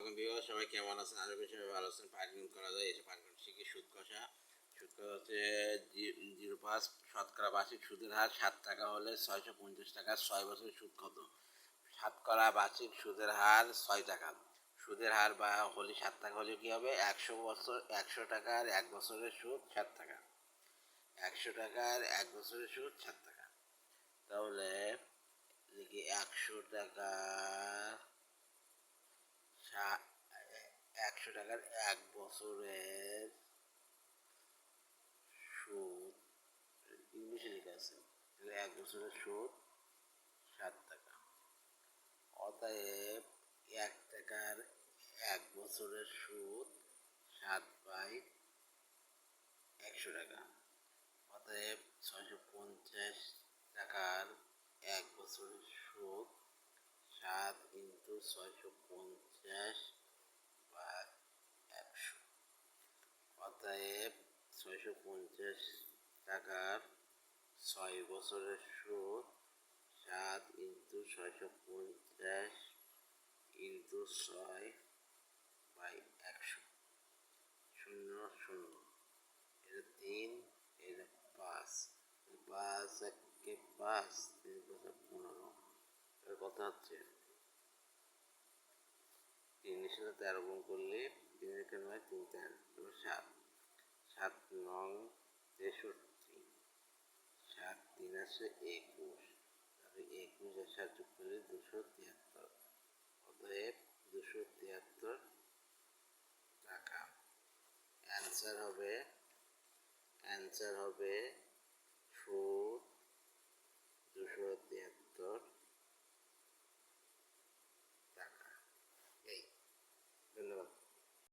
আলাইকুম ভিউয়ার, সবাই কেমন আছেন? আশা করি সবাই ভালো আছেন। পাইপলাইন করা যায়, এসে পাইপলাইন শিখি। সুদ কষা হচ্ছে 0.5 শতকরা বার্ষিক সুদের হার 7 টাকা হলে 650 টাকা। 6 বছরের সুদ কত? শতকরা বার্ষিক সুদের হার 6 টাকা। সুদের হার বা হলে 7 টাকা হলে কী হবে? 100 টাকার 1 বছরের সুদ 7 টাকা। 100 টাকার 1 বছরের সুদ 7 টাকা। তাহলে দেখি 100 টাকা 100 টাকার 1 বছরের সুদ, ইংলিশে লেখা আছে, 1 বছরের সুদ 7 টাকা। অতএব 1 টাকার 1 বছরের সুদ 7/100 টাকা। অতএব 650 টাকার 1 বছরের সুদ 7 × 650/100। অতএব 650 টাকার 6 বছরের সুদ 7 × 650 × 6/100। 0 0, এটা 3, এটা 5, 5 একে 5, 3 5 15। এর কথা হচ্ছে 3 এর সাথে 13 গুণ করলে 3 একে 9, 3 3, 7, 7 নং 63, 7 3 আছে 21, তাহলে 21 আর 7 যোগ করলে 273। অতএব 273 টাকা। অ্যান্সার হবে সুদ